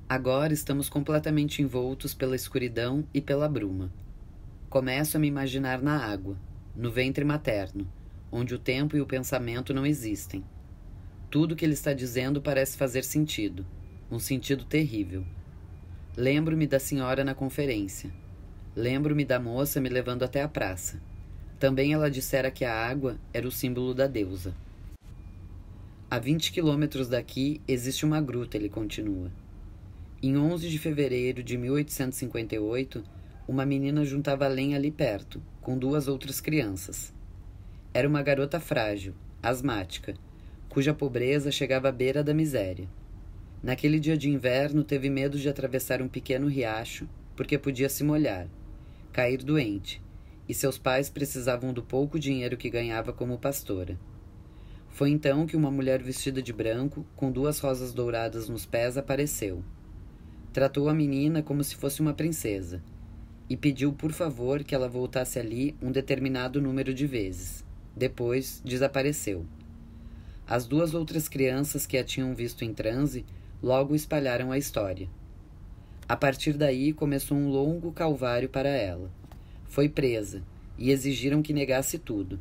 Agora estamos completamente envoltos pela escuridão e pela bruma. Começo a me imaginar na água, no ventre materno, onde o tempo e o pensamento não existem. Tudo que ele está dizendo parece fazer sentido, um sentido terrível. Lembro-me da senhora na conferência. Lembro-me da moça me levando até a praça. Também ela dissera que a água era o símbolo da deusa. A 20 quilômetros daqui existe uma gruta, ele continua. Em 11 de fevereiro de 1858, uma menina juntava lenha ali perto, com 2 outras crianças. Era uma garota frágil, asmática, cuja pobreza chegava à beira da miséria. Naquele dia de inverno teve medo de atravessar um pequeno riacho, porque podia se molhar, cair doente, e seus pais precisavam do pouco dinheiro que ganhava como pastora. Foi então que uma mulher vestida de branco, com 2 rosas douradas nos pés, apareceu. Tratou a menina como se fosse uma princesa, e pediu por favor que ela voltasse ali um determinado número de vezes. Depois, desapareceu. As 2 outras crianças que a tinham visto em transe logo espalharam a história. A partir daí começou um longo calvário para ela. Foi presa, e exigiram que negasse tudo.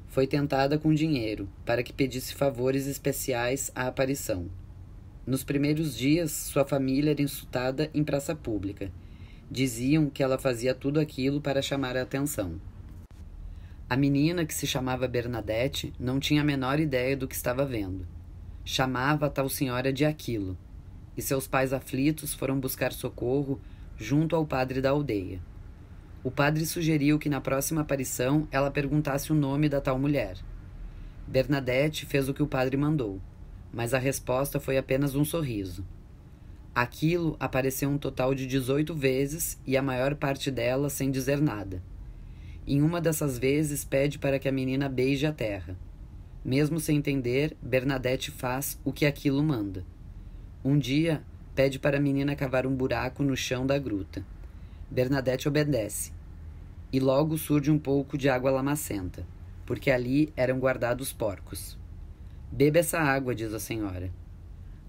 Foi tentada com dinheiro, para que pedisse favores especiais à aparição. Nos primeiros dias, sua família era insultada em praça pública. Diziam que ela fazia tudo aquilo para chamar a atenção. A menina, que se chamava Bernadette, não tinha a menor ideia do que estava vendo. Chamava a tal senhora de Aquilo, e seus pais aflitos foram buscar socorro junto ao padre da aldeia. O padre sugeriu que na próxima aparição ela perguntasse o nome da tal mulher. Bernadette fez o que o padre mandou, mas a resposta foi apenas um sorriso. Aquilo apareceu um total de 18 vezes e a maior parte delas sem dizer nada. Em uma dessas vezes pede para que a menina beije a terra. Mesmo sem entender, Bernadette faz o que Aquilo manda. Um dia, pede para a menina cavar um buraco no chão da gruta. Bernadette obedece. E logo surge um pouco de água lamacenta, porque ali eram guardados porcos. Beba essa água, diz a senhora.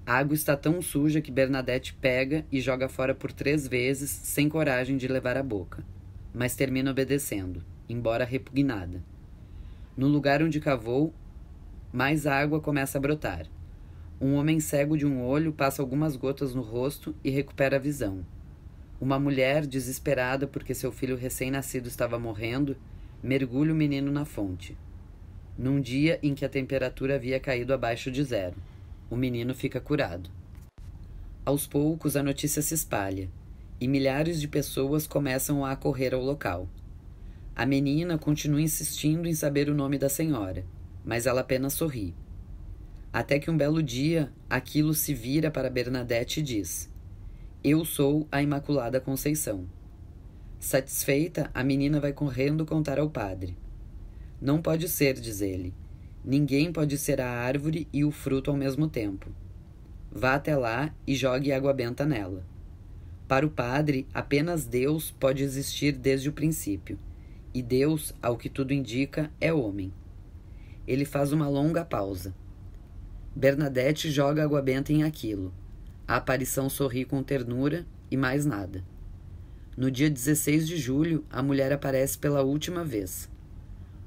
A água está tão suja que Bernadette pega e joga fora por 3 vezes, sem coragem de levar à boca. Mas termina obedecendo, embora repugnada. No lugar onde cavou, mais água começa a brotar. Um homem cego de um olho passa algumas gotas no rosto e recupera a visão. Uma mulher, desesperada porque seu filho recém-nascido estava morrendo, mergulha o menino na fonte. Num dia em que a temperatura havia caído abaixo de 0, o menino fica curado. Aos poucos a notícia se espalha, e milhares de pessoas começam a acorrer ao local. A menina continua insistindo em saber o nome da senhora, mas ela apenas sorri. Até que um belo dia, Aquilo se vira para Bernadette e diz: Eu sou a Imaculada Conceição. Satisfeita, a menina vai correndo contar ao padre. Não pode ser, diz ele. Ninguém pode ser a árvore e o fruto ao mesmo tempo. Vá até lá e jogue água benta nela. Para o padre, apenas Deus pode existir desde o princípio, e Deus, ao que tudo indica, é homem. Ele faz uma longa pausa. Bernadette joga água benta em Aquilo. A aparição sorri com ternura e mais nada. No dia 16 de julho, a mulher aparece pela última vez.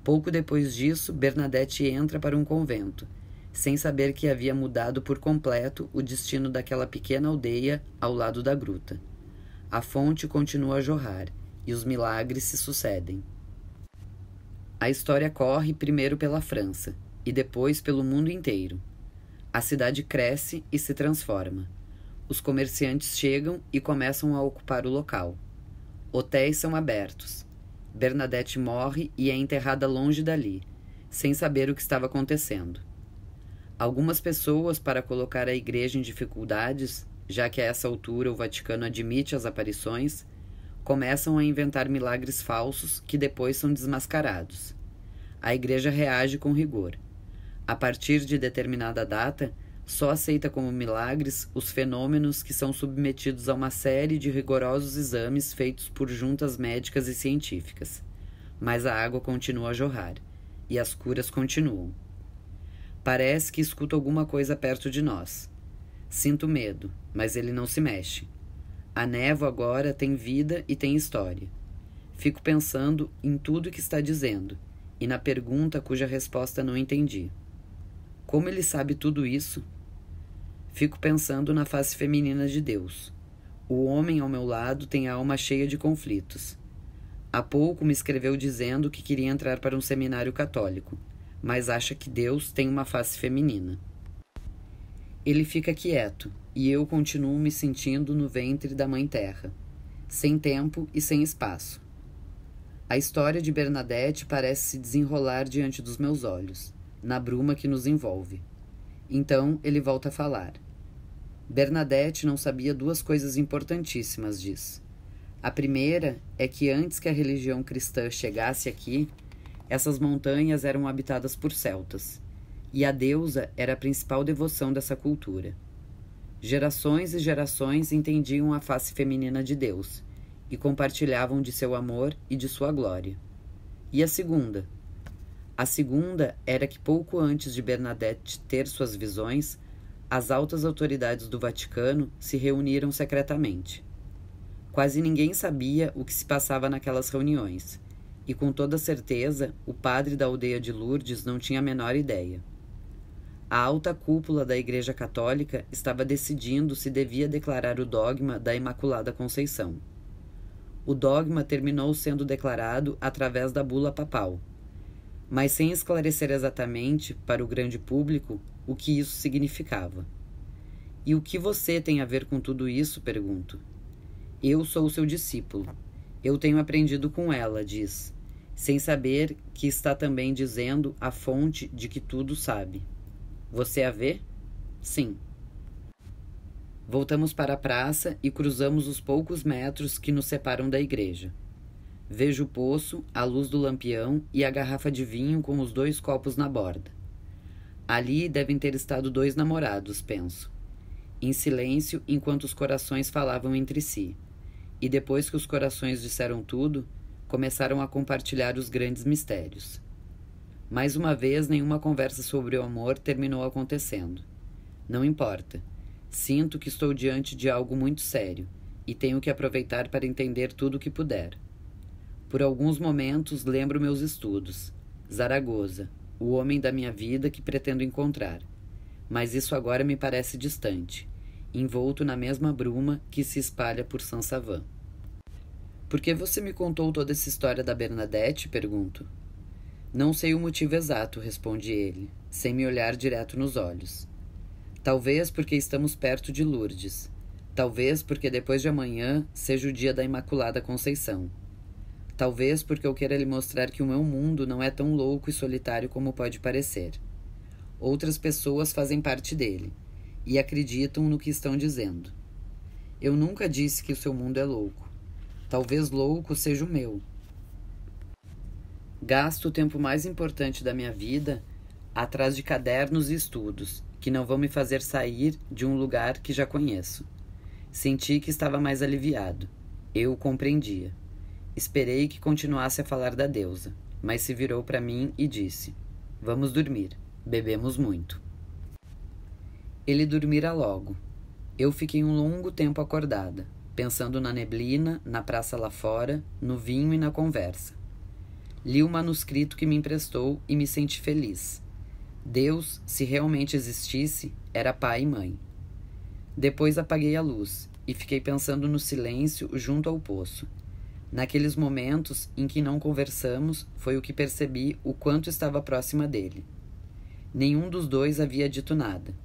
Pouco depois disso, Bernadette entra para um convento, sem saber que havia mudado por completo o destino daquela pequena aldeia ao lado da gruta. A fonte continua a jorrar, e os milagres se sucedem. A história corre primeiro pela França, e depois pelo mundo inteiro. A cidade cresce e se transforma. Os comerciantes chegam e começam a ocupar o local. Hotéis são abertos. Bernadette morre e é enterrada longe dali, sem saber o que estava acontecendo. Algumas pessoas, para colocar a igreja em dificuldades, já que a essa altura o Vaticano admite as aparições, começam a inventar milagres falsos que depois são desmascarados. A igreja reage com rigor. A partir de determinada data, só aceita como milagres os fenômenos que são submetidos a uma série de rigorosos exames feitos por juntas médicas e científicas. Mas a água continua a jorrar, e as curas continuam. Parece que escuto alguma coisa perto de nós. Sinto medo, mas ele não se mexe. A névoa agora tem vida e tem história. Fico pensando em tudo que está dizendo e na pergunta cuja resposta não entendi. Como ele sabe tudo isso? Fico pensando na face feminina de Deus. O homem ao meu lado tem a alma cheia de conflitos. Há pouco me escreveu dizendo que queria entrar para um seminário católico, mas acha que Deus tem uma face feminina. Ele fica quieto, e eu continuo me sentindo no ventre da Mãe Terra, sem tempo e sem espaço. A história de Bernadette parece se desenrolar diante dos meus olhos, na bruma que nos envolve. Então ele volta a falar. Bernadette não sabia duas coisas importantíssimas, diz. A primeira é que antes que a religião cristã chegasse aqui, essas montanhas eram habitadas por celtas, e a deusa era a principal devoção dessa cultura. Gerações e gerações entendiam a face feminina de Deus e compartilhavam de seu amor e de sua glória. E a segunda? A segunda era que pouco antes de Bernadette ter suas visões, as altas autoridades do Vaticano se reuniram secretamente. Quase ninguém sabia o que se passava naquelas reuniões, e com toda certeza o padre da aldeia de Lourdes não tinha a menor ideia. A alta cúpula da Igreja Católica estava decidindo se devia declarar o dogma da Imaculada Conceição. O dogma terminou sendo declarado através da bula papal, mas sem esclarecer exatamente para o grande público o que isso significava. E o que você tem a ver com tudo isso? Pergunto. Eu sou seu discípulo. Eu tenho aprendido com ela, diz, sem saber que está também dizendo a fonte de que tudo sabe. Você a vê? Sim. Voltamos para a praça e cruzamos os poucos metros que nos separam da igreja. Vejo o poço, a luz do lampião e a garrafa de vinho com os 2 copos na borda. Ali devem ter estado 2 namorados, penso. Em silêncio, enquanto os corações falavam entre si. E depois que os corações disseram tudo, começaram a compartilhar os grandes mistérios. Mais uma vez, nenhuma conversa sobre o amor terminou acontecendo. Não importa. Sinto que estou diante de algo muito sério e tenho que aproveitar para entender tudo o que puder. Por alguns momentos lembro meus estudos. Zaragoza, o homem da minha vida que pretendo encontrar. Mas isso agora me parece distante, envolto na mesma bruma que se espalha por Saint-Savin. Por que você me contou toda essa história da Bernadette? Pergunto. Não sei o motivo exato, responde ele, sem me olhar direto nos olhos. Talvez porque estamos perto de Lourdes. Talvez porque depois de amanhã seja o dia da Imaculada Conceição. Talvez porque eu queira lhe mostrar que o meu mundo não é tão louco e solitário como pode parecer. Outras pessoas fazem parte dele e acreditam no que estão dizendo. Eu nunca disse que o seu mundo é louco. Talvez louco seja o meu. Gasto o tempo mais importante da minha vida atrás de cadernos e estudos, que não vão me fazer sair de um lugar que já conheço. Senti que estava mais aliviado. Eu o compreendia. Esperei que continuasse a falar da deusa, mas se virou para mim e disse: Vamos dormir. Bebemos muito. Ele dormira logo. Eu fiquei um longo tempo acordada, pensando na neblina, na praça lá fora, no vinho e na conversa. Li o manuscrito que me emprestou e me senti feliz. Deus, se realmente existisse, era pai e mãe. Depois apaguei a luz e fiquei pensando no silêncio junto ao poço. Naqueles momentos em que não conversamos, foi o que percebi o quanto estava próxima dele. Nenhum dos dois havia dito nada.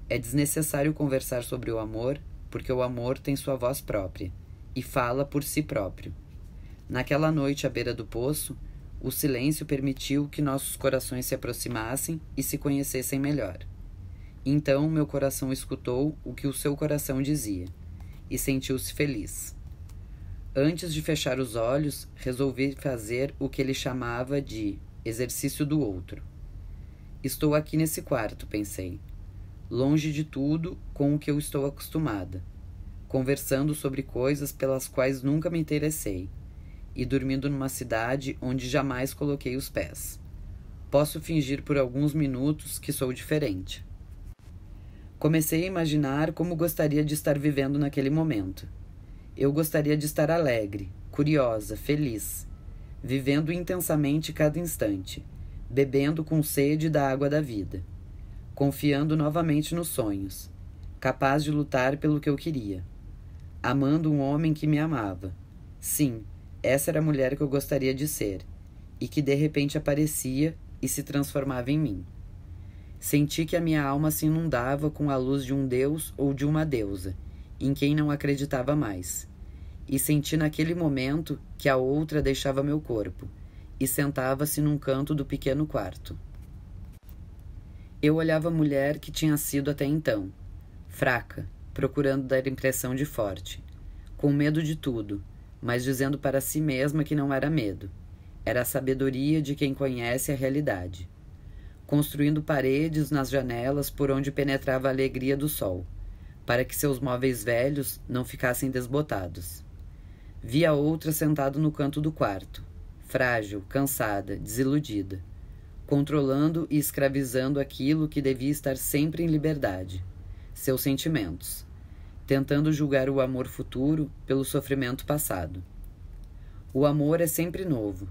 É desnecessário conversar sobre o amor, porque o amor tem sua voz própria e fala por si próprio. Naquela noite à beira do poço, o silêncio permitiu que nossos corações se aproximassem e se conhecessem melhor. Então meu coração escutou o que o seu coração dizia e sentiu-se feliz. Antes de fechar os olhos, resolvi fazer o que ele chamava de exercício do outro. Estou aqui nesse quarto, pensei, longe de tudo com o que eu estou acostumada, conversando sobre coisas pelas quais nunca me interessei, e dormindo numa cidade onde jamais coloquei os pés. Posso fingir por alguns minutos que sou diferente. Comecei a imaginar como gostaria de estar vivendo naquele momento. Eu gostaria de estar alegre, curiosa, feliz, vivendo intensamente cada instante, bebendo com sede da água da vida, confiando novamente nos sonhos, capaz de lutar pelo que eu queria, amando um homem que me amava. Sim, essa era a mulher que eu gostaria de ser, e que de repente aparecia e se transformava em mim. Senti que a minha alma se inundava com a luz de um deus ou de uma deusa, em quem não acreditava mais. E senti naquele momento que a outra deixava meu corpo, e sentava-se num canto do pequeno quarto. Eu olhava a mulher que tinha sido até então, fraca, procurando dar impressão de forte, com medo de tudo, mas dizendo para si mesma que não era medo, era a sabedoria de quem conhece a realidade. Construindo paredes nas janelas por onde penetrava a alegria do sol, para que seus móveis velhos não ficassem desbotados. Vi a outra sentada no canto do quarto, frágil, cansada, desiludida, controlando e escravizando aquilo que devia estar sempre em liberdade, seus sentimentos, tentando julgar o amor futuro pelo sofrimento passado. O amor é sempre novo.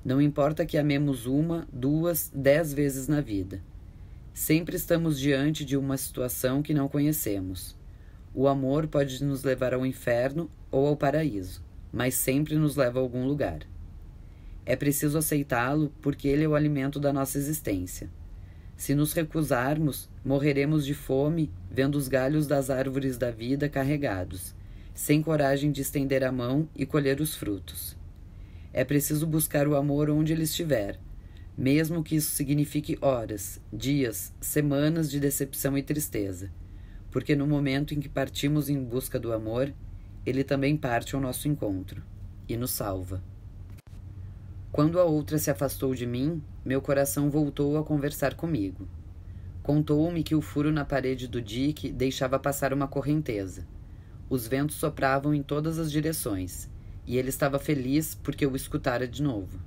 Não importa que amemos 1, 2, 10 vezes na vida. Sempre estamos diante de uma situação que não conhecemos. O amor pode nos levar ao inferno ou ao paraíso, mas sempre nos leva a algum lugar. É preciso aceitá-lo porque ele é o alimento da nossa existência. Se nos recusarmos, morreremos de fome vendo os galhos das árvores da vida carregados, sem coragem de estender a mão e colher os frutos. É preciso buscar o amor onde ele estiver, mesmo que isso signifique horas, dias, semanas de decepção e tristeza, porque no momento em que partimos em busca do amor, ele também parte ao nosso encontro e nos salva. Quando a outra se afastou de mim, meu coração voltou a conversar comigo. Contou-me que o furo na parede do dique deixava passar uma correnteza. Os ventos sopravam em todas as direções, e ele estava feliz porque eu o escutara de novo.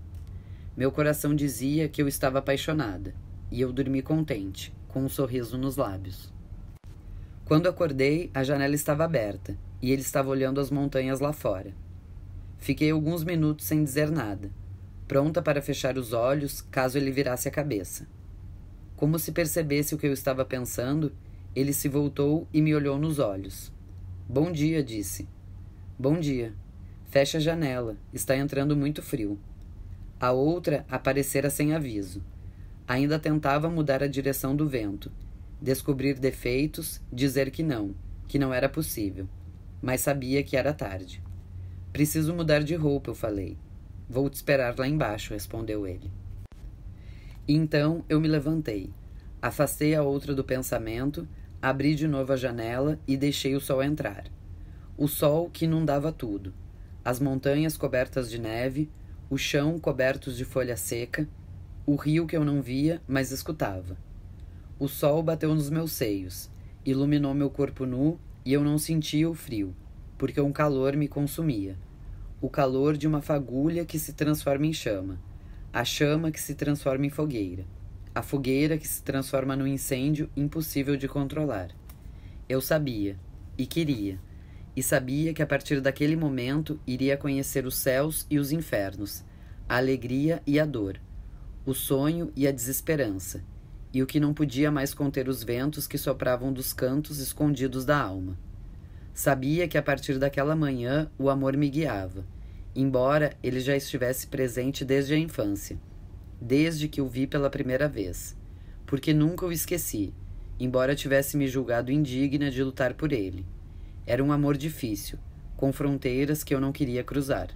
Meu coração dizia que eu estava apaixonada, e eu dormi contente, com um sorriso nos lábios. Quando acordei, a janela estava aberta, e ele estava olhando as montanhas lá fora. Fiquei alguns minutos sem dizer nada, pronta para fechar os olhos caso ele virasse a cabeça. Como se percebesse o que eu estava pensando, ele se voltou e me olhou nos olhos. Bom dia, disse. Bom dia. Feche a janela, está entrando muito frio. A outra aparecera sem aviso. Ainda tentava mudar a direção do vento, descobrir defeitos, dizer que não era possível. Mas sabia que era tarde. Preciso mudar de roupa, eu falei. Vou te esperar lá embaixo, respondeu ele. Então eu me levantei, afastei a outra do pensamento, abri de novo a janela e deixei o sol entrar. O sol que inundava tudo. As montanhas cobertas de neve, o chão cobertos de folha seca, o rio que eu não via, mas escutava. O sol bateu nos meus seios, iluminou meu corpo nu e eu não sentia o frio, porque um calor me consumia. O calor de uma fagulha que se transforma em chama, a chama que se transforma em fogueira, a fogueira que se transforma num incêndio impossível de controlar. Eu sabia, e queria, e sabia que a partir daquele momento iria conhecer os céus e os infernos, a alegria e a dor, o sonho e a desesperança, e o que não podia mais conter os ventos que sopravam dos cantos escondidos da alma. Sabia que a partir daquela manhã o amor me guiava, embora ele já estivesse presente desde a infância, desde que o vi pela primeira vez, porque nunca o esqueci, embora tivesse me julgado indigna de lutar por ele. Era um amor difícil, com fronteiras que eu não queria cruzar.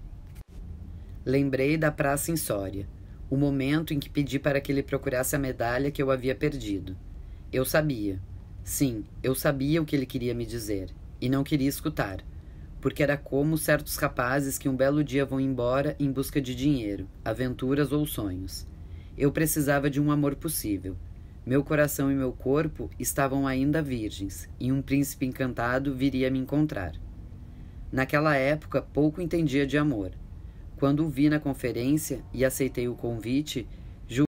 Lembrei da praça em Sória, o momento em que pedi para que ele procurasse a medalha que eu havia perdido. Eu sabia. Sim, eu sabia o que ele queria me dizer, e não queria escutar, porque era como certos rapazes que um belo dia vão embora em busca de dinheiro, aventuras ou sonhos. Eu precisava de um amor possível. Meu coração e meu corpo estavam ainda virgens, e um príncipe encantado viria me encontrar. Naquela época, pouco entendia de amor. Quando o vi na conferência e aceitei o convite,